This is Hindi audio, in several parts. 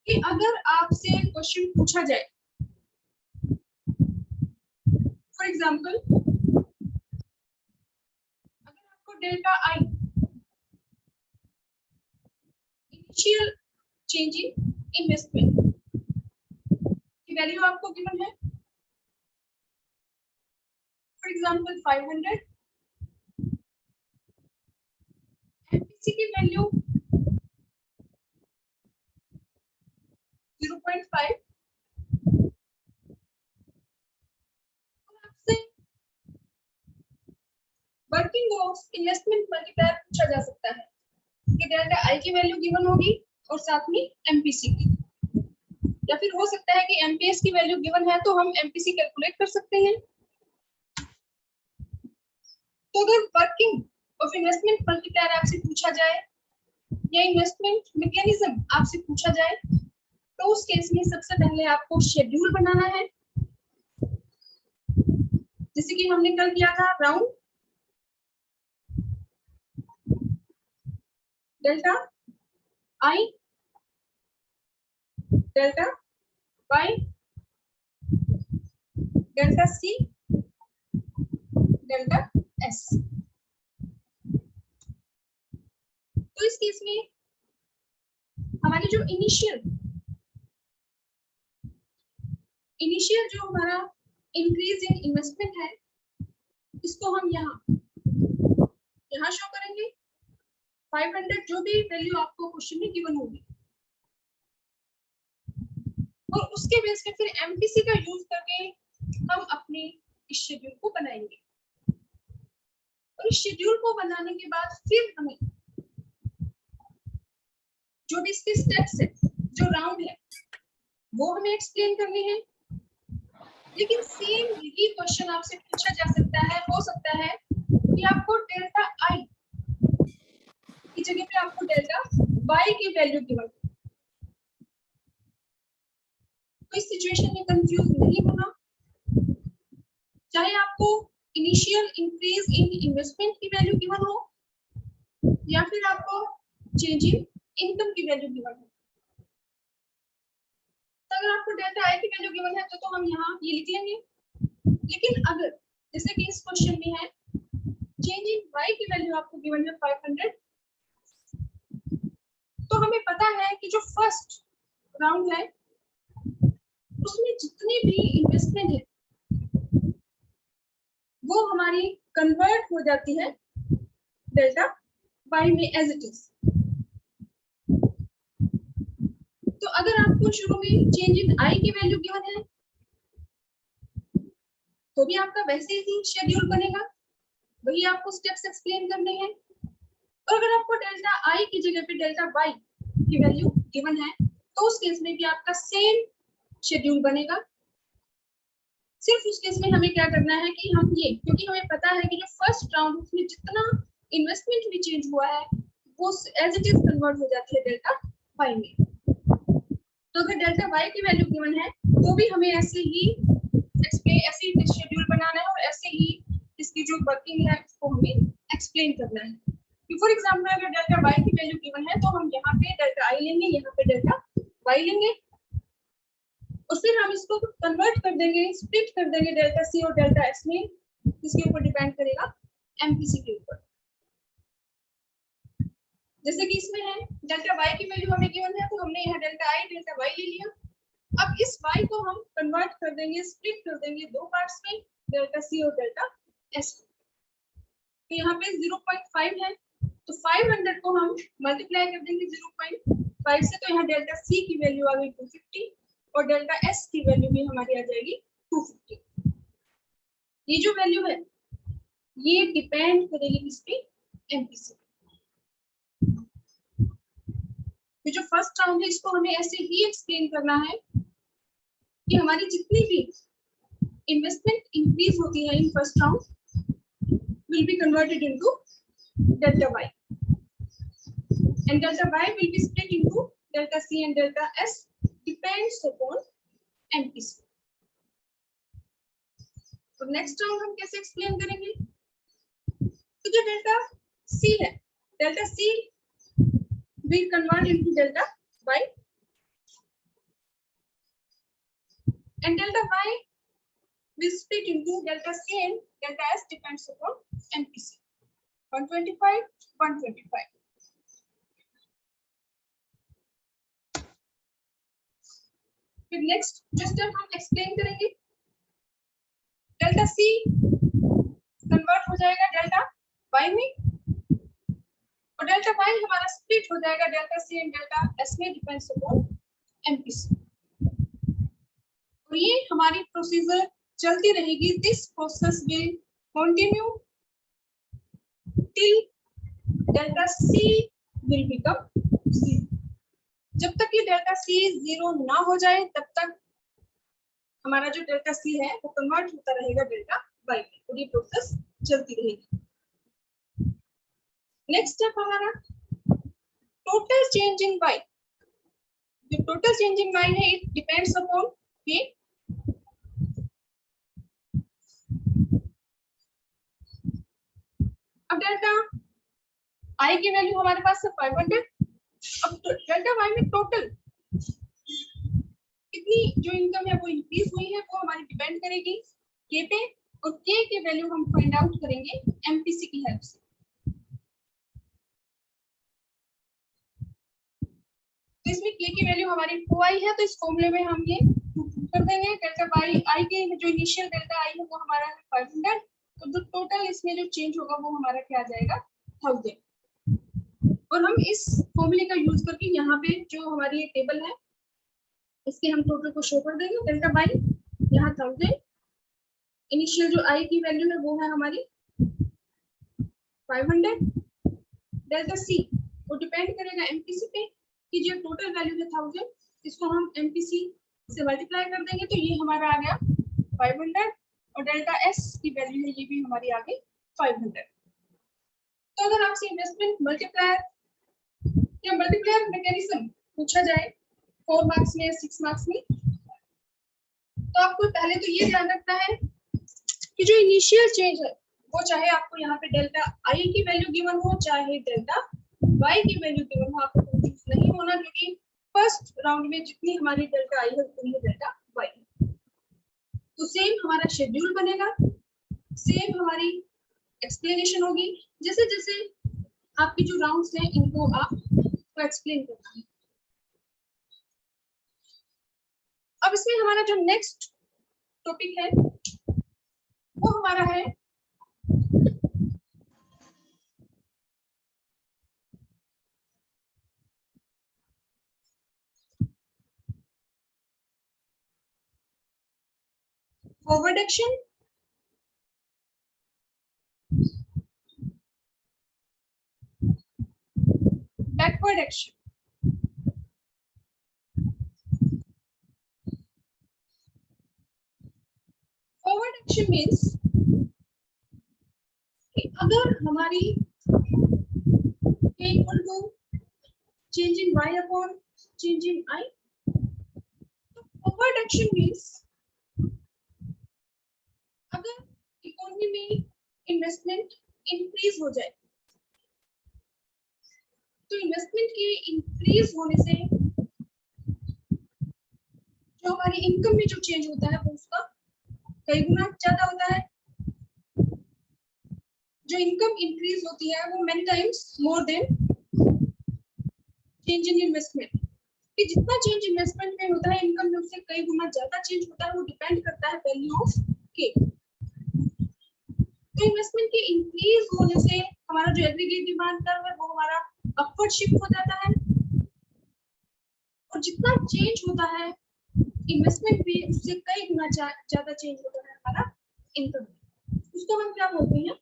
कि अगर आपसे क्वेश्चन पूछा जाए, फॉर एग्जाम्पल अगर आपको delta I initial change in investment की वैल्यू आपको गिवन है, फॉर एग्जाम्पल 500, एमपीसी की वैल्यू 0.5, आपसे वर्किंग ऑफ इन्वेस्टमेंट मल्टीप्लायर पूछा जा सकता है कि डेल्टा आई की वैल्यू गिवन होगी और साथ में एमपीसी की, या फिर हो सकता है कि एमपीएस की वैल्यू गिवन है तो हम एमपीसी कैलकुलेट कर सकते हैं। तो अगर वर्किंग ऑफ इन्वेस्टमेंट मल्टीप्लायर आपसे पूछा जाए या इन्वेस्टमेंट मैकेनिज्म आपसे पूछा जाए तो उस केस में सबसे पहले आपको शेड्यूल बनाना है, जैसे कि हमने कल किया था round delta I delta Y delta C delta S. तो इस केस में हमारी जो इनिशियल जो हमारा इंक्रीज इन इन्वेस्टमेंट है इसको हम यहाँ शो करेंगे। 500 जो भी वैल्यू आपको क्वेश्चन में गिवन होगी और उसके बेस पे फिर एमपीसी का यूज करके हम अपने इस शेड्यूल को बनाएंगे और इस शेड्यूल को बनाने के बाद फिर हमें जो भी इसके स्टेप्स है, जो राउंड है वो हमें एक्सप्लेन करने हैं। लेकिन सेम यही क्वेश्चन आपसे पूछा जा सकता है, हो सकता है कि आपको डेल्टा आई की जगह पे आपको डेल्टा वाई की वैल्यू गिवन, तो इस सिचुएशन में कंफ्यूज नहीं होना। चाहे आपको इनिशियल इंक्रीज इन इन्वेस्टमेंट की वैल्यू गिवन हो या फिर आपको चेंज इन इनकम की वैल्यू गिवन हो, तो अगर आपको डेल्टा आई की वैल्यू गिवन है तो हम यहाँ ये लिख लेंगे। लेकिन अगर जैसे कि इस क्वेश्चन में है चेंज इन वाई की वैल्यू आपको गिवन है 500, तो हमें पता है कि जो फर्स्ट राउंड है उसमें जितनी भी इन्वेस्टमेंट है वो हमारी कन्वर्ट हो जाती है डेल्टा वाई में एज इट इज। तो अगर आपको शुरू में चेंज इन आई की वैल्यू गिवन है तो भी आपका वैसे ही शेड्यूल बनेगा, वही आपको स्टेप्स एक्सप्लेन करने हैं। और अगर आपको डेल्टा आई की जगह पे डेल्टा वाई की वैल्यू गिवन है तो उस केस में भी आपका सेम शेड्यूल बनेगा। सिर्फ उस केस में हमें क्या करना है कि हम ये, क्योंकि हमें पता है कि जो फर्स्ट राउंड उसमें जितना इन्वेस्टमेंट भी चेंज हुआ है वो एज इट इज कन्वर्ट हो जाती है डेल्टा वाई में। तो अगर डेल्टा वाई की वैल्यू गिवन है तो भी हमें ऐसे ही शेड्यूल बनाना है और ऐसे ही इसकी जो वर्किंग है उसको हमें एक्सप्लेन करना है। फॉर एग्जाम्पल अगर डेल्टा वाई की वैल्यू गिवन है तो हम यहाँ पे डेल्टा आई लेंगे, यहाँ पे डेल्टा वाई लेंगे और फिर हम इसको कन्वर्ट कर देंगे, स्प्लिट कर देंगे डेल्टा सी और डेल्टा एस में। इसके ऊपर डिपेंड करेगा एमपीसी के ऊपर। जैसे कि इसमें है डेल्टा वाई की वैल्यू हमें गिवन है तो हमने यहाँ डेल्टा आई डेल्टा वाई ले लिया। अब इस y को हम कन्वर्ट कर देंगे, स्प्लिट कर देंगे दो पार्ट्स में, डेल्टा सी और डेल्टा एस। तो यहाँ पे 0.5 है तो 500 को हम मल्टीप्लाई कर देंगे 0.5 से, तो यहाँ डेल्टा सी की वैल्यू आ गई 250 और डेल्टा एस की वैल्यू भी हमारी आ जाएगी 250। ये जो वैल्यू है ये डिपेंड करेगी किस पे, एमपीसी। जो फर्स्ट राउंड है इसको हमें ऐसे ही एक्सप्लेन करना है कि हमारी जितनी भी इन्वेस्टमेंट इंक्रीज होती है in first round will be converted into delta y and delta y will be split into delta c and delta s depends upon MPC। तो नेक्स्ट राउंड हम कैसे एक्सप्लेन करेंगे? तो जो डेल्टा c है, delta c will convert into delta y and delta y will split into delta c and delta s depends upon MPC 125 125. फिर नेक्स्ट जो स्टेप हम एक्सप्लेन करेंगे, डेल्टा सी कन्वर्ट हो जाएगा डेल्टा वाई में और डेल्टा वाई हमारा स्प्लिट हो जाएगा delta C and delta S में डिपेंड्स अपॉन एमपीसी। और ये हमारी प्रोसीजर चलती रहेगी। This process will continue till delta C will become 0। जब तक ये डेल्टा सी 0 ना हो जाए तब तक हमारा जो डेल्टा सी है वो कन्वर्ट होता रहेगा डेल्टा वाई में और ये प्रोसेस चलती रहेगी। नेक्स्ट स्टेप हमारा टोटल चेंज इन वाई। जो टोटल चेंज इन वाई है इट डिपेंड्स अपॉन के। अब डेल्टा आई की वैल्यू हमारे पास है 500। अब डेल्टा वाई में टोटल कितनी जो इनकम है वो इंक्रीज हुई है वो हमारी डिपेंड करेगी के पे, और के की वैल्यू हम फाइंड आउट करेंगे एमपीसी की हेल्प से। तो इसमें के की वैल्यू हमारी 2 आई है तो इस फॉर्मूले में हम ये कर देंगे। डेल्टा वाई आई के जो इनिशियल डेल्टा आई है वो हमारा है 500, तो जो टोटल इसमें जो चेंज होगा वो हमारा क्या आ जाएगा 1000। और हम इस फॉर्मूले का यूज करके यहाँ पे जो हमारी ये टेबल है इसके हम टोटल को शो कर देंगे। डेल्टा वाई यहाँ 1000, इनिशियल जो आई की वैल्यू है वो है हमारी 500, डेल्टा सी वो डिपेंड करेगा एमपीसी पे कि जो टोटल वैल्यू है 1000 इसको हम एमपीसी से मल्टीप्लाई कर देंगे तो ये हमारा आ गया 500, और डेल्टा एस की वैल्यू है ये भी हमारी आ गई 500। तो अगर आपसे इन्वेस्टमेंट मल्टीप्लायर या मल्टीप्लायर मैकेनिज्म पूछा जाए 4 मार्क्स में या 6 मार्क्स में, तो आपको पहले तो ये ध्यान रखना है कि जो इनिशियल चेंज है वो चाहे आपको यहाँ पे डेल्टा आई की वैल्यू गिवन हो चाहे डेल्टा वाई की वैल्यू गिवन हो, आपको कंफ्यूज नहीं होना क्योंकि फर्स्ट राउंड में जितनी हमारी डेल्टा आई है उतनी ही डेल्टा वाई है। तो सेम हमारा शेड्यूल बनेगा, सेम हमारी एक्सप्लेनेशन होगी। जैसे जैसे आपके जो राउंड्स हैं इनको आप एक्सप्लेन करना है। अब इसमें हमारा जो नेक्स्ट टॉपिक है वो हमारा है forward action, backward action. Forward action means अगर हमारी k equal to change in y upon change in i, तो फॉरवर्ड एक्शन मीन्स अगर इकोनॉमी में इन्वेस्टमेंट इंक्रीज हो जाए तो इन्वेस्टमेंट के इंक्रीज होने से जो हमारी इनकम में जो चेंज होता है वो उसका कई गुना ज्यादा होता है। जो इनकम इंक्रीज होती है वो many times more than change in investment. कि जितना चेंज इन्वेस्टमेंट में होता है इनकम में उससे कई गुना ज्यादा चेंज होता है, वो डिपेंड करता है वैल्यू ऑफ के। तो इन्वेस्टमेंट के इंक्रीज होने से हमारा जो एग्रीगेट डिमांड कर्व है वो हमारा अपवर्ड शिफ्ट हो जाता है, और जितना चेंज होता है इन्वेस्टमेंट भी उससे कई गुना ज्यादा चेंज होता है हमारा इनकम। उसको हम क्या बोलते हैं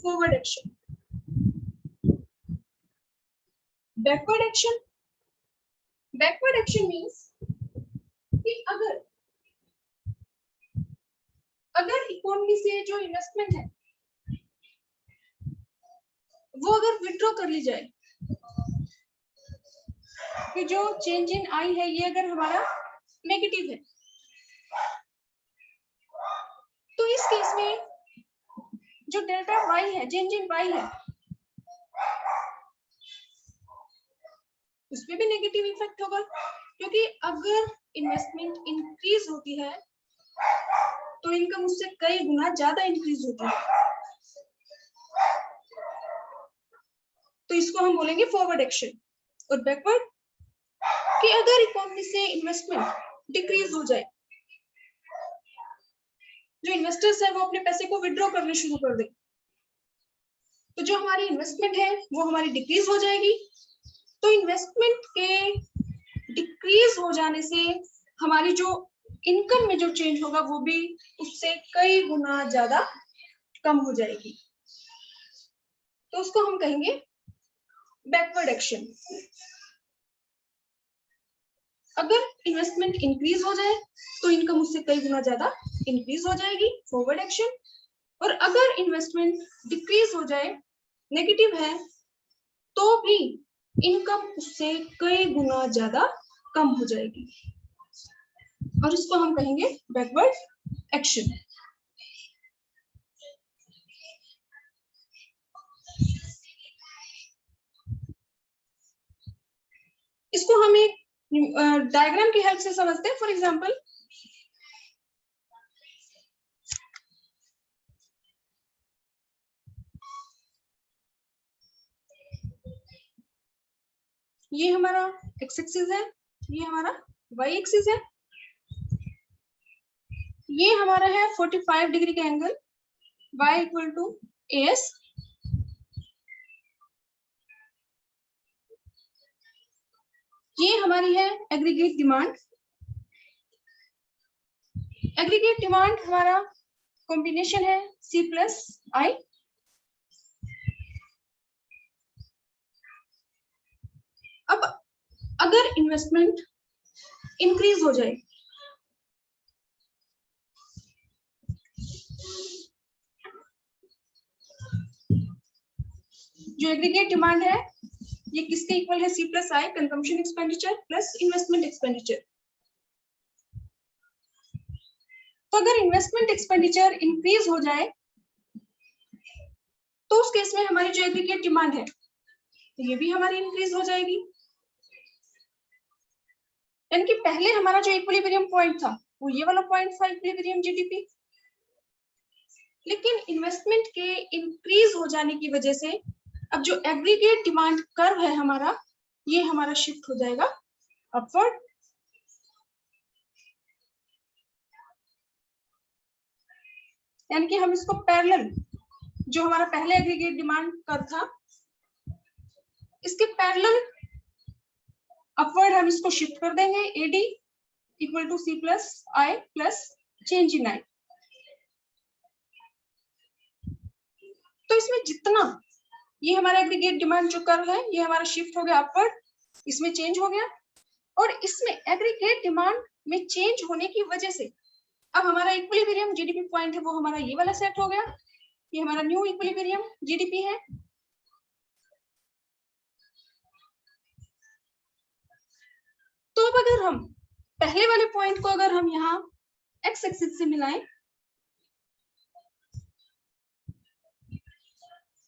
forward action. Backward action, backward action means कि अगर इकोनॉमी से जो इन्वेस्टमेंट है वो अगर विथड्रॉ कर ली जाए कि जो चेंज इन आई है ये अगर हमारा नेगेटिव है तो इस केस में जो डेल्टा वाई है चेंज इन वाई है उस पर भी नेगेटिव इफेक्ट होगा, क्योंकि अगर इन्वेस्टमेंट इंक्रीज होती है तो इनकम उससे कई गुना ज्यादा इंक्रीज होती है, तो इसको हम बोलेंगे फॉरवर्ड एक्शन। और बैकवर्ड कि अगर इकोनॉमी से इन्वेस्टमेंट डिक्रीज हो जाए, जो इन्वेस्टर्स है वो अपने पैसे को विड्रॉ करने शुरू कर दे, तो जो हमारी इन्वेस्टमेंट है वो हमारी डिक्रीज हो जाएगी। तो इन्वेस्टमेंट के डिक्रीज हो जाने से हमारी जो इनकम में जो चेंज होगा वो भी उससे कई गुना ज्यादा कम हो जाएगी, तो उसको हम कहेंगे बैकवर्ड एक्शन। अगर इन्वेस्टमेंट इंक्रीज हो जाए तो इनकम उससे कई गुना ज्यादा इंक्रीज हो जाएगी, फॉरवर्ड एक्शन। और अगर इन्वेस्टमेंट डिक्रीज हो जाए, नेगेटिव है, तो भी इनकम उससे कई गुना ज्यादा कम हो जाएगी, और इसको हम कहेंगे बैकवर्ड एक्शन। इसको हम एक डायग्राम की हेल्प से समझते हैं। फॉर एग्जांपल, ये हमारा एक्स एक्सिस है, ये हमारा वाई एक्सिस है, ये हमारा है 45 डिग्री का angle, y equal to AS। ये हमारी है एग्रीगेट डिमांड। एग्रीगेट डिमांड हमारा कॉम्बिनेशन है C प्लस I। अब अगर इन्वेस्टमेंट इंक्रीज हो जाए, जो एग्रीगेट डिमांड है ये किसके इक्वल है? C plus I, consumption expenditure plus investment expenditure. तो अगर इन्वेस्टमेंट एक्सपेंडिचर इंक्रीज हो जाए तो उस केस में हमारी जो एग्रीगेट डिमांड है ये भी हमारी इंक्रीज हो जाएगी। यानी कि पहले हमारा जो इक्विलिब्रियम पॉइंट था वो ये वाला पॉइंट था, इक्विलिब्रियम जीडीपी। लेकिन इन्वेस्टमेंट के इंक्रीज हो जाने की वजह से अब जो एग्रीगेट डिमांड कर्व है हमारा, ये हमारा शिफ्ट हो जाएगा अपवर्ड। यानी कि हम इसको पैरेलल, जो हमारा पहले एग्रीगेट डिमांड कर्व था इसके पैरेलल अपवर्ड हम इसको शिफ्ट कर देंगे। AD equal to C plus I plus change in I। तो इसमें जितना ये हमारा एग्रीगेट डिमांड जो कर्व है ये हमारा शिफ्ट हो गया अपवर्ड, इसमें चेंज हो गया। और इसमें एग्रीगेट डिमांड में चेंज होने की वजह से अब हमारा इक्विलिब्रियम जीडीपी पॉइंट है वो हमारा ये वाला सेट हो गया, ये हमारा न्यू इक्विलिब्रियम जीडीपी है। तो अब अगर हम पहले वाले पॉइंट को अगर हम यहाँ एक्स एक्सिस से मिलाएं,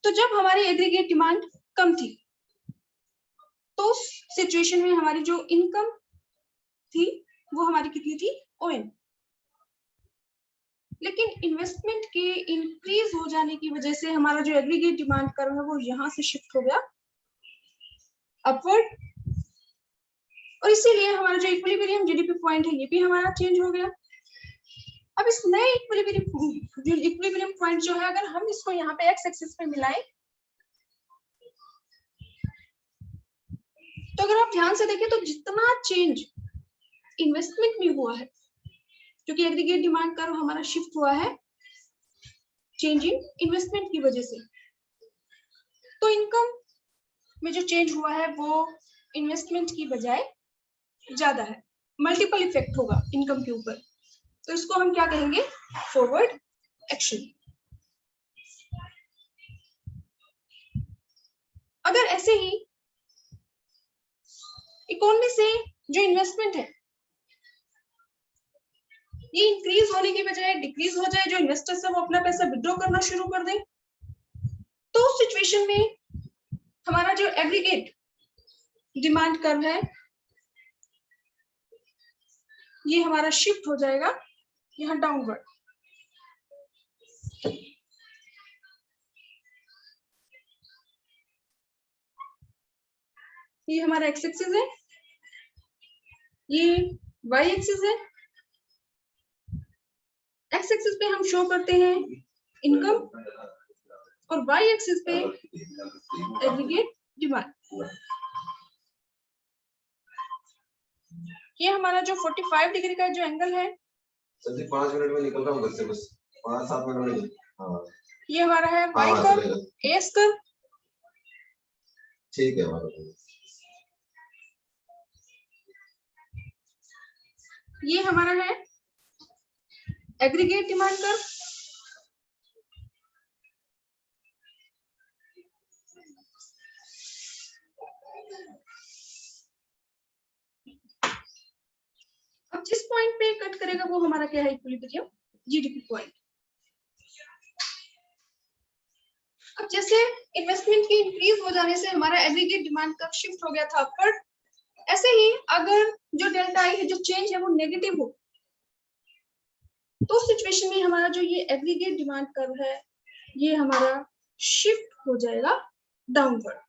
तो जब हमारी एग्रीगेट डिमांड कम थी तो उस सिचुएशन में हमारी जो इनकम थी वो हमारी कितनी थी? ON। लेकिन इन्वेस्टमेंट के इंक्रीज हो जाने की वजह से हमारा जो एग्रीगेट डिमांड कर्व है वो यहाँ से शिफ्ट हो गया अपवर्ड, और इसीलिए हमारा जो इक्विलिब्रियम जीडीपी पॉइंट है ये भी हमारा चेंज हो गया। अब इस नए इक्विलिब्रियम पॉइंट जो है अगर हम इसको यहाँ पे एक्स एक्सिस पे मिलाएं, तो अगर आप ध्यान से देखें तो जितना चेंज इन्वेस्टमेंट में हुआ है, क्योंकि एग्रीगेट डिमांड कर्व हमारा शिफ्ट हुआ है चेंज इन इन्वेस्टमेंट की वजह से, तो इनकम में जो चेंज हुआ है वो इन्वेस्टमेंट की बजाय ज्यादा है, मल्टीपल इफेक्ट होगा इनकम के ऊपर। तो इसको हम क्या कहेंगे? Forward action. अगर ऐसे ही इकोनॉमी से जो इन्वेस्टमेंट है ये इंक्रीज होने की बजाय डिक्रीज हो जाए, जो इन्वेस्टर्स है वो अपना पैसा विड्रॉ करना शुरू कर दें, तो उस सिचुएशन में हमारा जो एग्रीगेट डिमांड कर्व है ये हमारा शिफ्ट हो जाएगा यहाँ डाउनवर्ड। ये हमारा एक्स एक्सिस है, ये वाई एक्सिस है। एक्स एक्सिस पे हम शो करते हैं इनकम और वाई एक्सिस पे एग्रीगेट डिमांड। ये हमारा जो 45 डिग्री का जो एंगल है, सर जी 5 मिनट में निकल रहा हूँ घर से, बस 5-7 मिनट में। हाँ ये हमारा है वाई कर्व, एस कर्व। ठीक है हमारा। ये हमारा है एग्रीगेट डिमांड कर्व। अब जिस पॉइंट पे कट करेगा वो हमारा क्या है, इक्विलिब्रियम जीडीपी पॉइंट। अब जैसे इन्वेस्टमेंट की इंक्रीज हो जाने से हमारा एग्रीगेट डिमांड कर्व शिफ्ट हो गया था अपवर्ड, ऐसे ही अगर जो डेल्टा आई है, जो चेंज है वो नेगेटिव हो, तो उस सिचुएशन में हमारा जो ये एग्रीगेट डिमांड कर्व है ये हमारा शिफ्ट हो जाएगा डाउनवर्ड।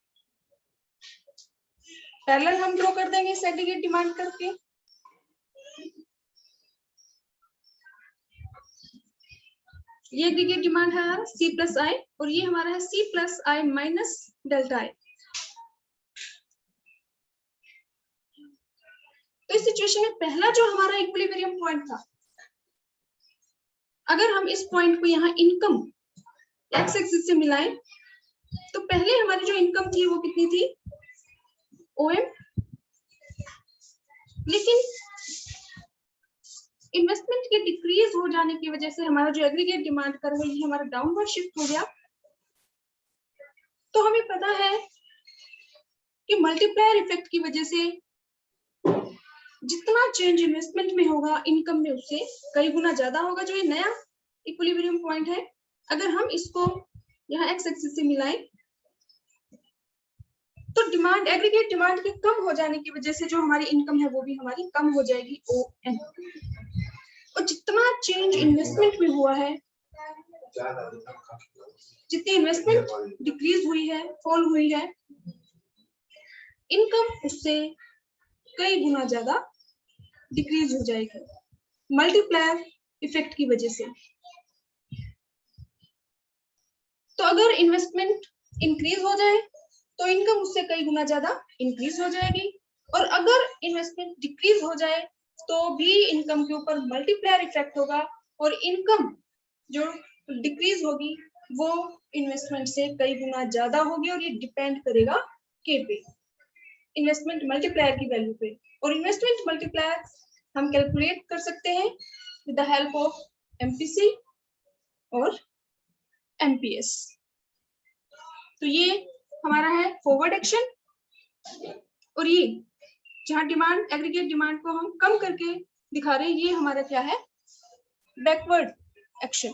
पैरेलल हम ड्रॉ कर देंगे इस एग्रीगेट डिमांड कर्व के। ये एग्रीगेट डिमांड है हमारा सी प्लस आई और ये हमारा है C plus I minus delta I. तो इस सिचुएशन में पहला जो हमारा इक्विलिब्रियम पॉइंट था, अगर हम इस पॉइंट को यहाँ इनकम एक्स एक्सिस से मिलाएं तो पहले हमारी जो इनकम थी वो कितनी थी, ओएम। लेकिन इन्वेस्टमेंट के डिक्रीज हो जाने की वजह से हमारा जो एग्रीगेट डिमांड कर्व है ये हमारा डाउनवर्ड शिफ्ट हो गया। तो हमें पता है कि मल्टीप्लायर इफेक्ट की वजह से जितना चेंज इन्वेस्टमेंट में होगा इनकम में उससे कई गुना ज्यादा होगा। जो ये नया इक्विलिब्रियम पॉइंट है, अगर हम इसको यहाँ एक्स एक्सिस से मिलाएं तो डिमांड, एग्रीगेट डिमांड के कम हो जाने की वजह से जो हमारी इनकम है वो भी हमारी कम हो जाएगी, ओ एन। और जितना चेंज इन्वेस्टमेंट में हुआ है, जितनी इन्वेस्टमेंट डिक्रीज हुई है, फॉल हुई है, इनकम उससे कई गुना ज्यादा डिक्रीज हो जाएगी मल्टीप्लायर इफेक्ट की वजह से। तो अगर इन्वेस्टमेंट इंक्रीज हो जाए तो इनकम उससे कई गुना ज्यादा इंक्रीज हो जाएगी, और अगर इन्वेस्टमेंट डिक्रीज हो जाए तो भी इनकम के ऊपर मल्टीप्लायर इफेक्ट होगा और इनकम जो डिक्रीज होगी वो इन्वेस्टमेंट से कई गुना ज्यादा होगी। और ये डिपेंड करेगा के पे, इन्वेस्टमेंट मल्टीप्लायर की वैल्यू पे। और इन्वेस्टमेंट मल्टीप्लायर हम कैलकुलेट कर सकते हैं with the help of MPC और एमपीएस। तो ये हमारा है फॉरवर्ड एक्शन, और ये जहां डिमांड, एग्रीगेट डिमांड को हम कम करके दिखा रहे हैं, ये हमारा क्या है, बैकवर्ड एक्शन।